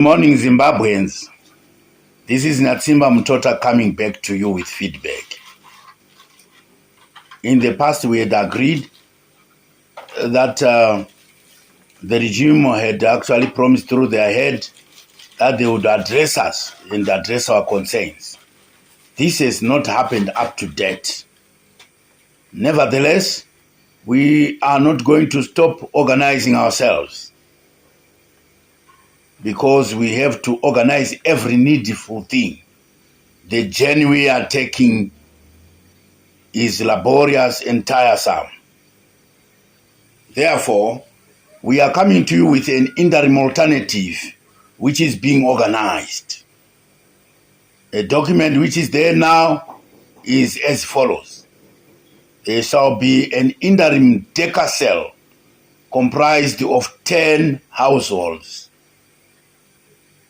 Morning, Zimbabweans. This is Natsimba Mutota coming back to you with feedback. In the past, we had agreed that the regime had actually promised through their head that they would address us and address our concerns. This has not happened up to date. Nevertheless, we are not going to stop organizing ourselves, because we have to organize every needful thing. The journey we are taking is laborious and tiresome. Therefore, we are coming to you with an interim alternative which is being organized. A document which is there now is as follows. There shall be an interim Deca cell comprised of 10 households.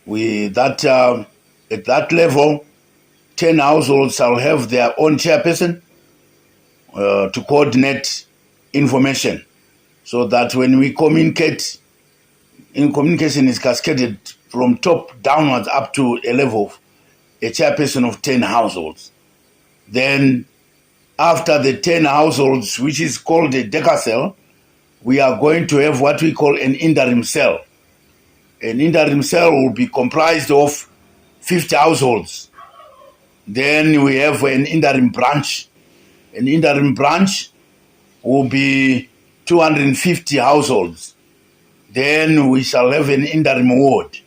With that, at that level, 10 households shall have their own chairperson to coordinate information, so that when we communicate, communication is cascaded from top downwards up to a level of a chairperson of 10 households. Then after the 10 households, which is called a Deca cell, we are going to have what we call an interim cell. An interim cell will be comprised of 50 households. Then we have an interim branch. An interim branch will be 250 households. Then we shall have an interim ward.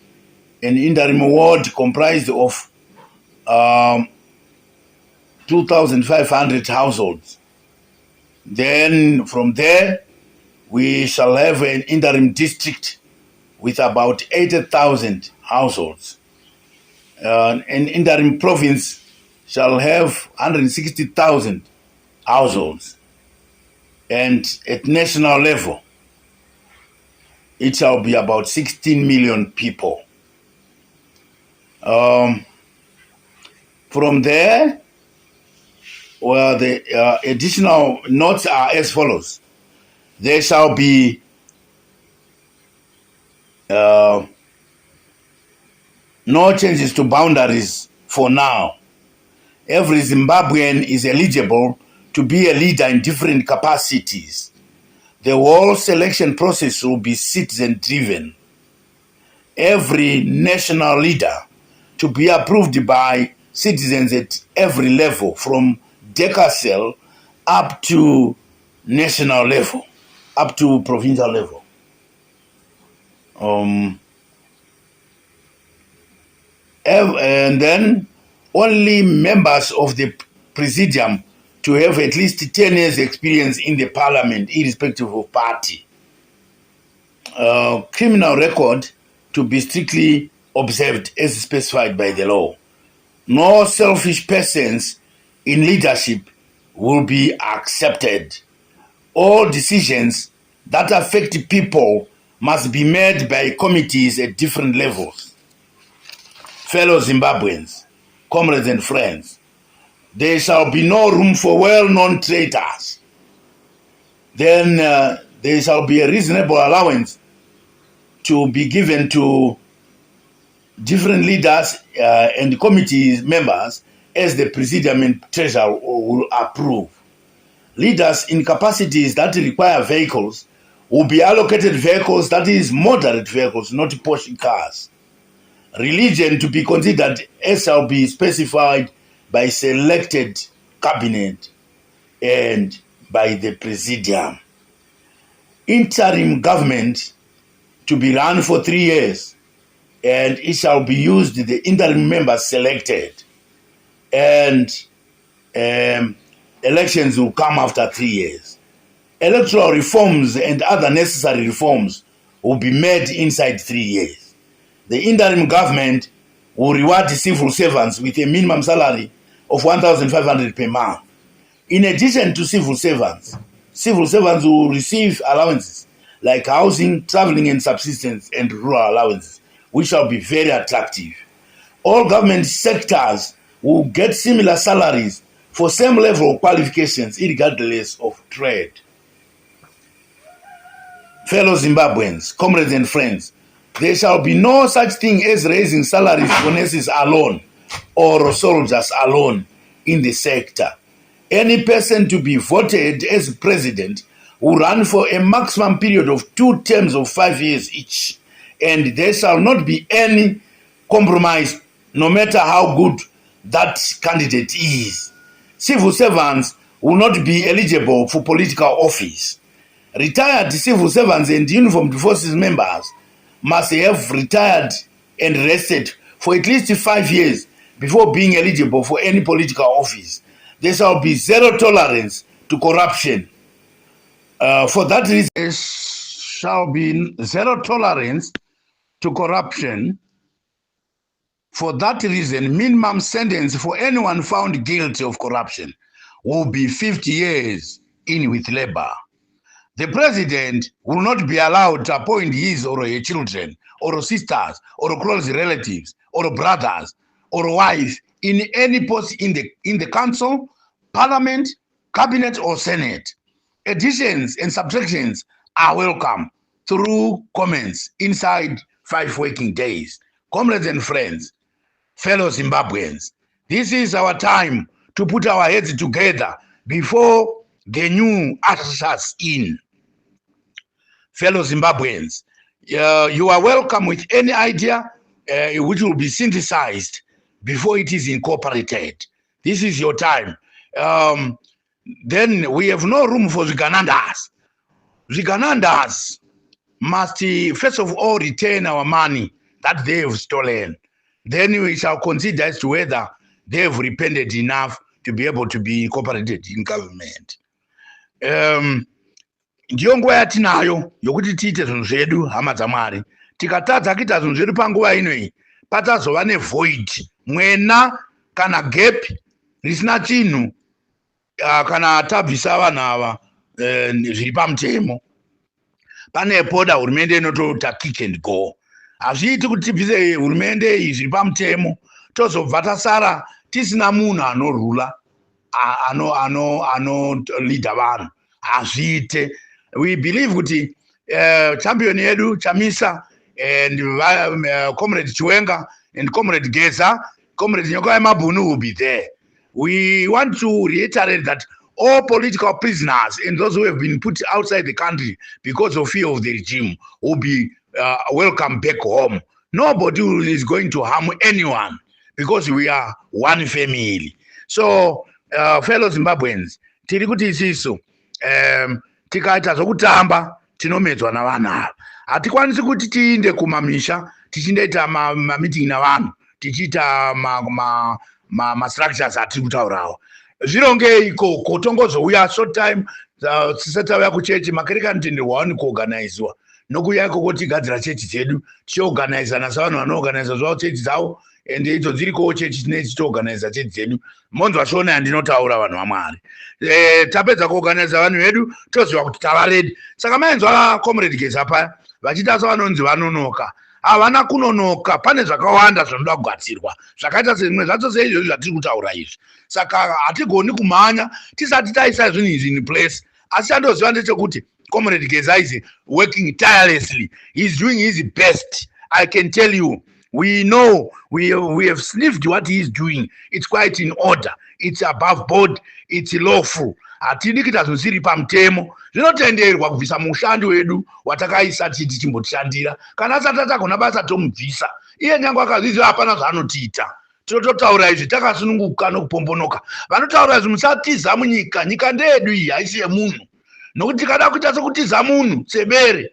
An interim ward comprised of 2,500 households. Then from there, we shall have an interim district with about 80,000 households. An interim province shall have 160,000 households. And at national level, it shall be about 16 million people. From there, well, the additional notes are as follows. There shall be no changes to boundaries for now. Every Zimbabwean is eligible to be a leader in different capacities. The whole selection process will be citizen-driven. Every national leader to be approved by citizens at every level, from Deca cell up to national level, up to provincial level. And then only members of the presidium to have at least 10 years experience in the parliament, irrespective of party. Criminal record to be strictly observed as specified by the law. No selfish persons in leadership will be accepted. All decisions that affect people must be made by committees at different levels. Fellow Zimbabweans, comrades and friends, there shall be no room for well-known traitors. Then there shall be a reasonable allowance to be given to different leaders and committee members as the presidium and treasurer will approve. Leaders in capacities that require vehicles will be allocated vehicles, that is moderate vehicles, not Porsche cars. Religion to be considered as shall be specified by selected cabinet and by the presidium. Interim government to be run for 3 years, and it shall be used the interim members selected, and elections will come after 3 years. Electoral reforms and other necessary reforms will be made inside 3 years. The interim government will reward civil servants with a minimum salary of 1,500 per month. In addition to civil servants will receive allowances like housing, traveling and subsistence, and rural allowances, which shall be very attractive. All government sectors will get similar salaries for same level of qualifications, regardless of trade. Fellow Zimbabweans, comrades and friends, There shall be no such thing as raising salaries for nurses alone or soldiers alone in the sector. Any person to be voted as president will run for a maximum period of 2 terms of 5 years each, and there shall not be any compromise, no matter how good that candidate is. Civil servants will not be eligible for political office. Retired civil servants and uniformed forces members must have retired and rested for at least 5 years before being eligible for any political office. There shall be zero tolerance to corruption. For that reason, there shall be zero tolerance to corruption. For that reason, minimum sentence for anyone found guilty of corruption will be 50 years in with labor. The president will not be allowed to appoint his or her children, or sisters, or close relatives, or brothers, or wife in any post in the council, parliament, cabinet, or senate. Additions and subtractions are welcome through comments inside 5 working days. Comrades and friends, fellow Zimbabweans, this is our time to put our heads together before the new ushers in. Fellow Zimbabweans, you are welcome with any idea which will be synthesized before it is incorporated. This is your time. Then we have no room for Ziganandas. Ziganandas must first of all return our money that they have stolen. Then we shall consider as to whether they have repented enough to be able to be incorporated in government. Ndiyo nguva yatinayo yokuti tiite zvinhu zvedu, hama dzamwari. Tikatadza kuita zvinhu zvedu panguva inoyi, patazova nevoid, mwena kana gap risina chinhu kana tabvisa vanhu ava zviri pamutemo. Pane poda hurumende inotota kick and go. Hazviiti kuti tibvise hurumende iyi zviri pamutemo tozobva tasara tisina munhu anorula ano-leader vanhu. Hazviite. We believe kuti champion yedu Chamisa and Comrade Chiwenga and Comrade Geza, Comrade Nyoka Mabunu will be there. We want to reiterate that all political prisoners and those who have been put outside the country because of fear of the regime will be welcome back home. Nobody is going to harm anyone because we are one family. So, fellow Zimbabweans, tiri kuti isiso tikaita zvokutamba tinomedzwa navanhu ava. Hatikwanisi kuti tiinde kumamisha tichindoita mameeting navanhu tichiita ma-structures atiri kutaurawo. Zvirongei ikoko tongozouya short time tisati tauya kuchechi makereka notenderwa wani kuorganizewa nokuuya ikoko tigadzira chechi dzedu tichiorganizana savanhu vanoorganiza zvavo chechi dzavo ende idzo dzirikowo chechi tinei tichiorganiza chechi dzedu. Monzwa shona yandinotaura vanhu vaMwari. Tapedza kuorganiza vanhu vedu toziva kuti tava ready. Saka maenzwa Comrade Geza paya vachita savanonzi vanonoka. Havana kunonoka, pane zvakawanda zvinoda kugadzirwa zvakaita semwe zvacho seizvozvo zvatiri kutaura izvi. Saka hatigoni kumhanya tisati taisa zvinhu izvi in place. Asi chandoziva ndechekuti Comrade Geza is working tirelessly. He's doing his best. I can tell you. We know, we have sniffed what he is doing. It's quite in order. It's above board. It's lawful. Hatidi kuita zvinhu zviri pamutemo. Zvinotenderwa kubvisa mushandi wedu watakaisa titi chimbotishandira. Kana asati atagona basa tomubvisa. Iye nyange akazviziva hapana zvaanotiita. Tinototaura izvi takasununguka nokupombonoka. Vanotaura izvi musatiza munyika. Nyika ndeyedu iyi haisi yemunhu. Nokuti tikada kuita sokutiza munhu sebere,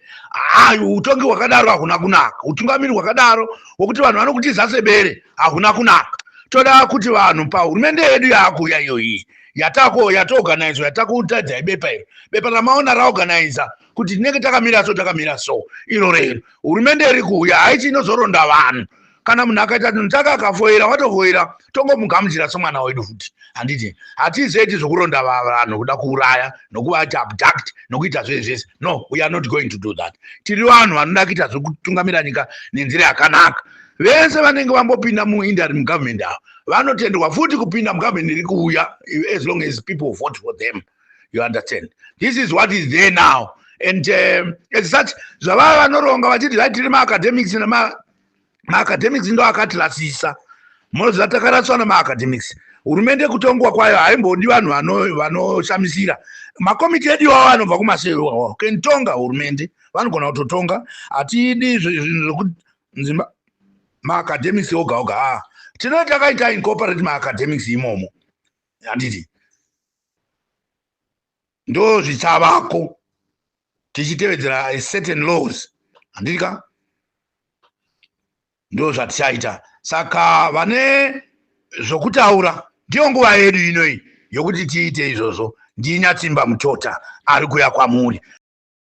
utongi hwakadaro hakuna kunaka. Utungamiri hwakadaro hwokuti vanhu vanokutiza sebere hakuna kunaka. Toda kuti vanhu pahurumende yedu yakuuya iyoyi yataorganizwa yatakutadza ibepa iro. Bepa ramaona raorganiza kuti tinenge takamira so. Iro rero hurumende iri kuuya haichi inozoronda vanhu. Kana munhu akaita chinhu chake akafoira watofoira tongomugamuchira somwana wedu futi. Handiti hatizoiti zvokuronda vanhu kuda kuuraya nokuvati abduct nokuita zvese. No, we are not going to do that. Tiri vanhu vanoda kuita zvokutungamira nyika nenzira yakanaka. Vese vanenge vambopinda muinterim government avo vanotenderwa futi kupinda mugovernment iri kuuya as long as people vote for them. You understand? This is what is there now. And as such, zvavava vanoronga vachiti zvatiri maacademics maacademics ndo akatilasisa. Monoziva takaratswa nemaacademics. Hurumende kutongwa kwayo haimbodi vanhu vanoshamisira. Makomiti edu iwawo anobva kumasero iwawo. Kenitonga hurumende vanogona kutotonga. Hatidi zvinhu zvokunzi maacademics oga oga. Tinoti takaita incorporate maacademics imomo. Handiti ndo zvichavako tichitevedzera certain laws. Handitika ndo zvatichaita. Saka vane zvokutaura ndiyo nguva yedu inoyi yokuti tiite izvozvo. Ndinyatsimba Muchota ari kuya kwamuri.